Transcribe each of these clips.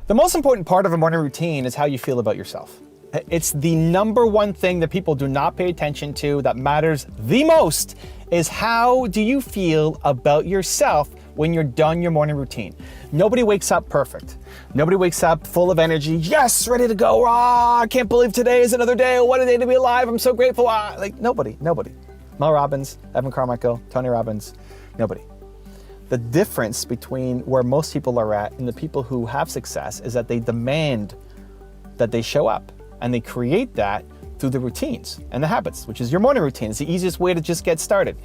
The most important part of a morning routine is how you feel about yourself. It's the number one thing that people do not pay attention to that matters the most is how do you feel about yourself when you're done your morning routine. Nobody wakes up perfect. Nobody wakes up full of energy. Yes, ready to go. I can't believe today is another day. What a day to be alive. I'm so grateful. Like nobody. Mel Robbins, Evan Carmichael, Tony Robbins, nobody. The difference between where most people are at and the people who have success is that they demand that they show up, and they create that through the routines and the habits, which is your morning routine. It's the easiest way to just get started.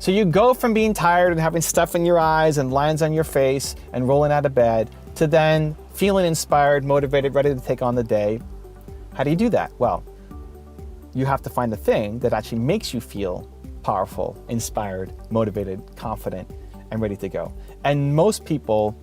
So you go from being tired and having stuff in your eyes and lines on your face and rolling out of bed to then feeling inspired, motivated, ready to take on the day. How do you do that? Well, you have to find the thing that actually makes you feel powerful, inspired, motivated, confident, and ready to go. And most people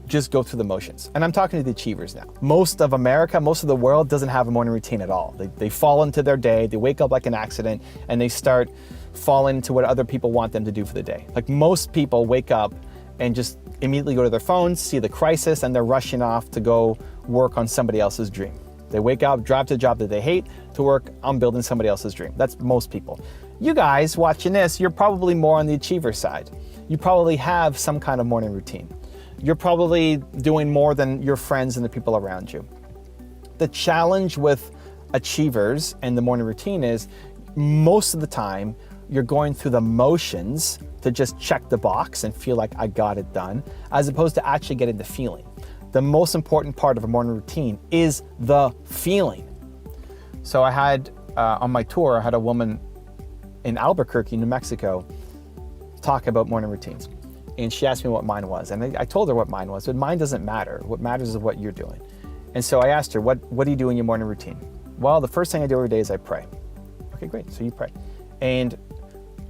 just go through the motions. And I'm talking to the achievers now. Most of America, most of the world doesn't have a morning routine at all. They fall into their day, they wake up like an accident, and they start falling into what other people want them to do for the day. Like most people wake up and just immediately go to their phones, see the crisis, and they're rushing off to go work on somebody else's dream. They wake up, drive to a job that they hate, to work on building somebody else's dream. That's most people. You guys watching this, you're probably more on the achiever side. You probably have some kind of morning routine. You're probably doing more than your friends and the people around you. The challenge with achievers and the morning routine is most of the time you're going through the motions to just check the box and feel like I got it done, as opposed to actually getting the feeling. The most important part of a morning routine is the feeling. So I had, on my tour, I had a woman in Albuquerque, New Mexico, talk about morning routines. And she asked me what mine was. And I told her what mine was, but mine doesn't matter. What matters is what you're doing. And so I asked her, what do you do in your morning routine? Well, the first thing I do every day is I pray. Okay, great, so you pray. And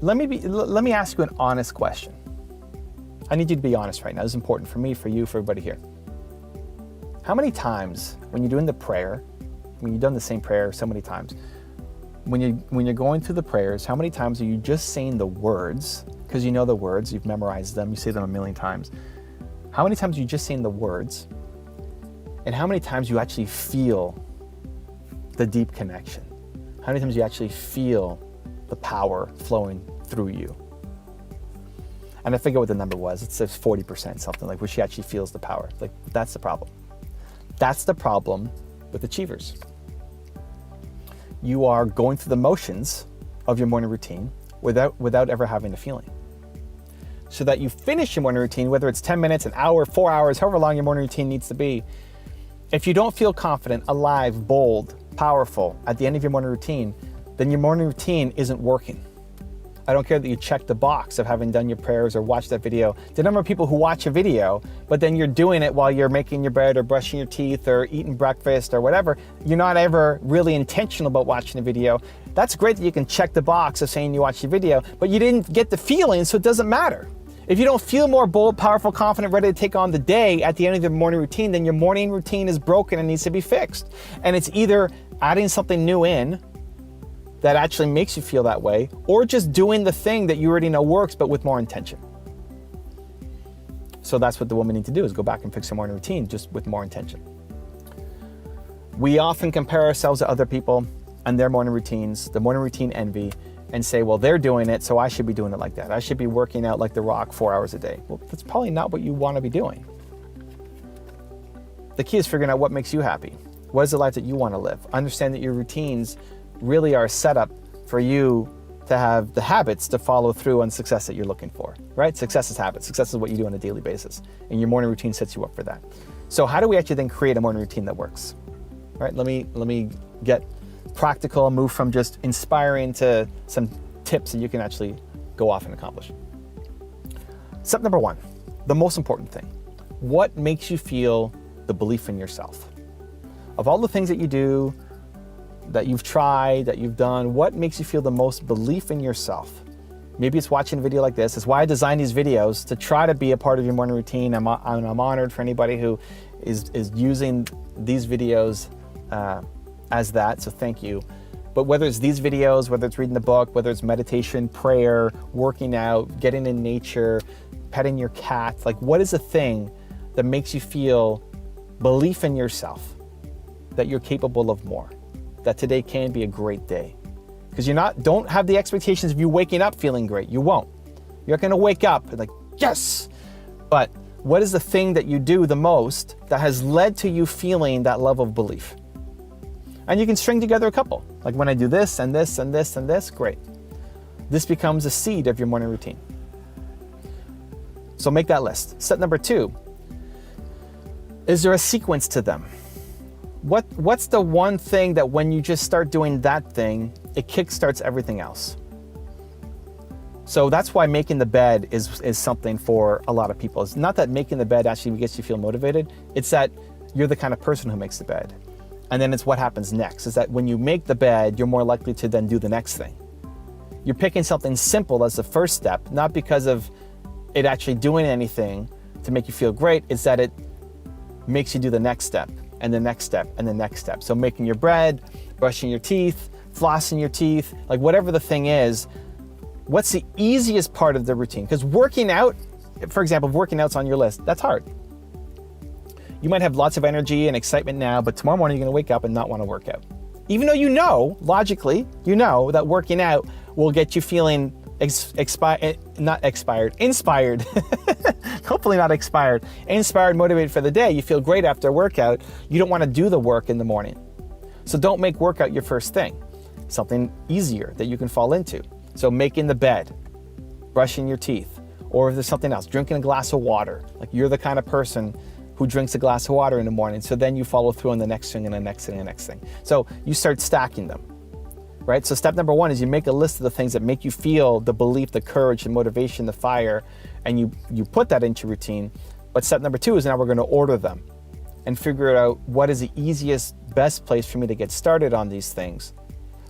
let me ask you an honest question. I need you to be honest right now. This is important for me, for you, for everybody here. How many times when you're doing the prayer, when you've done the same prayer so many times, when you're going through the prayers, how many times are you just saying the words, because you know the words, you've memorized them, you say them a million times. How many times are you just saying the words? And how many times you actually feel the deep connection? How many times you actually feel the power flowing through you? And I forget what the number was. It says 40%, something like, where she actually feels the power. Like, that's the problem. That's the problem with achievers. You are going through the motions of your morning routine without ever having a feeling. So that you finish your morning routine, whether it's 10 minutes, an hour, 4 hours, however long your morning routine needs to be, if you don't feel confident, alive, bold, powerful at the end of your morning routine, then your morning routine isn't working. I don't care that you check the box of having done your prayers or watched that video. The number of people who watch a video, but then you're doing it while you're making your bed or brushing your teeth or eating breakfast or whatever, you're not ever really intentional about watching the video. That's great that you can check the box of saying you watched the video, but you didn't get the feeling, so it doesn't matter. If you don't feel more bold, powerful, confident, ready to take on the day at the end of your morning routine, then your morning routine is broken and needs to be fixed. And it's either adding something new in that actually makes you feel that way, or just doing the thing that you already know works, but with more intention. So that's what the woman needs to do, is go back and fix her morning routine, just with more intention. We often compare ourselves to other people and their morning routines, the morning routine envy, and say, well, they're doing it, so I should be doing it like that. I should be working out like The Rock 4 hours a day. Well, that's probably not what you want to be doing. The key is figuring out what makes you happy. What is the life that you want to live? Understand that your routines really are set up for you to have the habits to follow through on success that you're looking for, right? Success is habits. Success is what you do on a daily basis, and your morning routine sets you up for that. So how do we actually then create a morning routine that works? Right? Let me get practical and move from just inspiring to some tips that you can actually go off and accomplish. Step number one, the most important thing. What makes you feel the belief in yourself? Of all the things that you do, that you've tried, that you've done, what makes you feel the most belief in yourself? Maybe it's watching a video like this. It's why I designed these videos, to try to be a part of your morning routine. I'm honored for anybody who is using these videos as that, so thank you. But whether it's these videos, whether it's reading the book, whether it's meditation, prayer, working out, getting in nature, petting your cat, like what is the thing that makes you feel belief in yourself, that you're capable of more, that today can be a great day. Because don't have the expectations of you waking up feeling great. You won't. You're not gonna wake up and like, yes! But what is the thing that you do the most that has led to you feeling that level of belief? And you can string together a couple. Like when I do this and this and this and this, great. This becomes a seed of your morning routine. So make that list. Step number 2, is there a sequence to them? What's the one thing that when you just start doing that thing, it kickstarts everything else? So that's why making the bed is something for a lot of people. It's not that making the bed actually gets you feel motivated. It's that you're the kind of person who makes the bed. And then it's what happens next. Is that when you make the bed, you're more likely to then do the next thing. You're picking something simple as the first step, not because of it actually doing anything to make you feel great. It's that it makes you do the next step and the next step and the next step. So making your bread, brushing your teeth, flossing your teeth, like whatever the thing is, what's the easiest part of the routine? Because working out, for example, if working out's on your list, that's hard. You might have lots of energy and excitement now, but tomorrow morning you're gonna wake up and not wanna work out. Even though logically, that working out will get you feeling inspired, hopefully not expired, inspired, motivated for the day. You feel great after a workout. You don't wanna do the work in the morning. So don't make workout your first thing. Something easier that you can fall into. So making the bed, brushing your teeth, or if there's something else, drinking a glass of water. Like you're the kind of person who drinks a glass of water in the morning, so then you follow through on the next thing and the next thing and the next thing. So you start stacking them, right? So step number 1 is you make a list of the things that make you feel the belief, the courage, the motivation, the fire, and you put that into routine. But step number 2 is now we're gonna order them and figure out what is the easiest, best place for me to get started on these things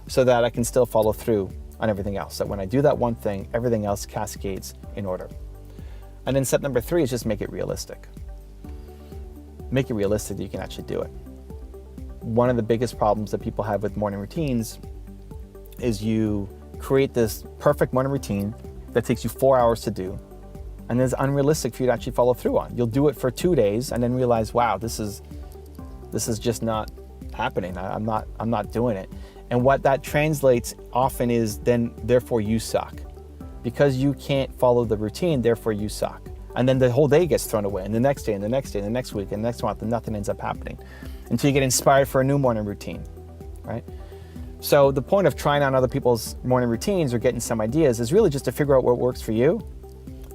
so that I can still follow through on everything else. So when I do that one thing, everything else cascades in order. And then step number 3 is just make it realistic. Make it realistic that you can actually do it. One of the biggest problems that people have with morning routines is you create this perfect morning routine that takes you 4 hours to do, and is unrealistic for you to actually follow through on. You'll do it for 2 days and then realize, wow, this is just not happening. I'm not doing it. And what that translates often is then, therefore you suck. Because you can't follow the routine, therefore you suck. And then the whole day gets thrown away, and the next day, and the next day, and the next week, and the next month, and nothing ends up happening until you get inspired for a new morning routine, right? So the point of trying on other people's morning routines or getting some ideas is really just to figure out what works for you.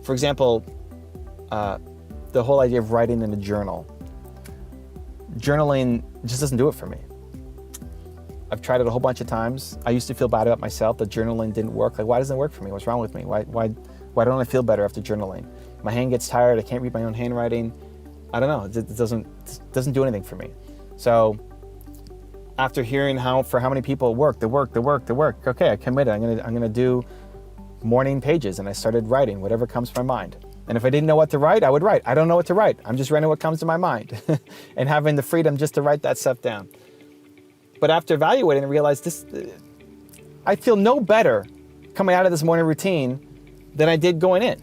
For example, the whole idea of writing in a journal. Journaling just doesn't do it for me. I've tried it a whole bunch of times. I used to feel bad about myself that journaling didn't work. Like, why doesn't it work for me? What's wrong with me? Why don't I feel better after journaling? My hand gets tired. I can't read my own handwriting. I don't know. It doesn't do anything for me. So after hearing for how many people it worked, the work. Okay, I committed. I'm gonna do morning pages, and I started writing whatever comes to my mind. And if I didn't know what to write, I would write. I don't know what to write. I'm just writing what comes to my mind, and having the freedom just to write that stuff down. But after evaluating, I realized I feel no better coming out of this morning routine than I did going in.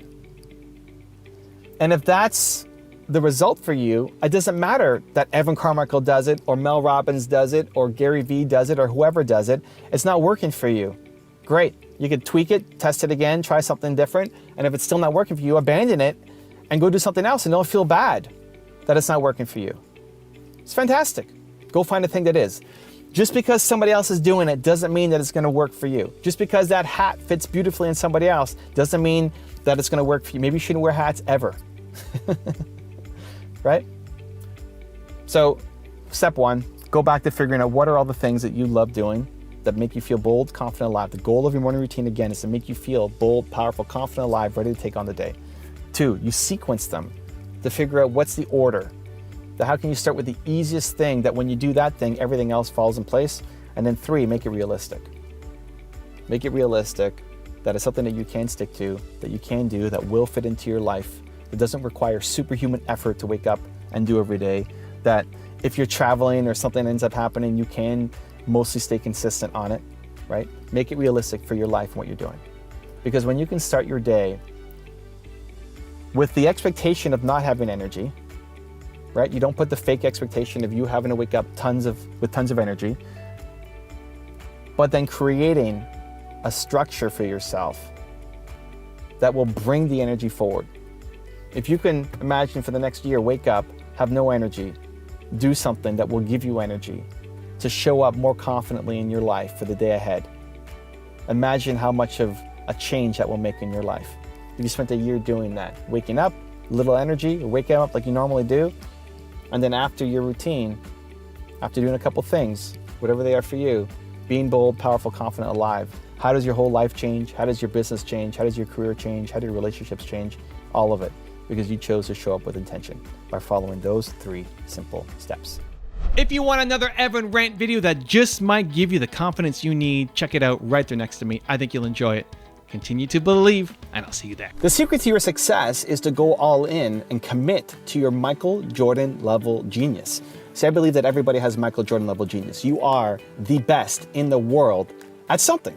And if that's the result for you, it doesn't matter that Evan Carmichael does it, or Mel Robbins does it, or Gary Vee does it, or whoever does it. It's not working for you. Great. You could tweak it, test it again, try something different. And if it's still not working for you, abandon it and go do something else, and don't feel bad that it's not working for you. It's fantastic. Go find a thing that is. Just because somebody else is doing it doesn't mean that it's going to work for you. Just because that hat fits beautifully in somebody else doesn't mean that it's going to work for you. Maybe you shouldn't wear hats ever. Right? So step 1, go back to figuring out what are all the things that you love doing that make you feel bold, confident, alive. The goal of your morning routine, again, is to make you feel bold, powerful, confident, alive, ready to take on the day. 2, you sequence them to figure out what's the order. How can you start with the easiest thing that when you do that thing, everything else falls in place? And then 3, make it realistic. Make it realistic that it's something that you can stick to, that you can do, that will fit into your life. It doesn't require superhuman effort to wake up and do every day. That if you're traveling or something ends up happening, you can mostly stay consistent on it, right? Make it realistic for your life and what you're doing. Because when you can start your day with the expectation of not having energy, right? You don't put the fake expectation of you having to wake up with tons of energy, but then creating a structure for yourself that will bring the energy forward. If you can imagine for the next year, wake up, have no energy, do something that will give you energy to show up more confidently in your life for the day ahead. Imagine how much of a change that will make in your life. If you spent a year doing that, waking up, little energy, waking up like you normally do, and then after your routine, after doing a couple things, whatever they are for you, being bold, powerful, confident, alive, how does your whole life change? How does your business change? How does your career change? How do your relationships change? All of it, because you chose to show up with intention by following those 3 simple steps. If you want another Evan Rant video that just might give you the confidence you need, check it out right there next to me. I think you'll enjoy it. Continue to believe, and I'll see you there. The secret to your success is to go all in and commit to your Michael Jordan level genius. See, I believe that everybody has Michael Jordan level genius. You are the best in the world at something.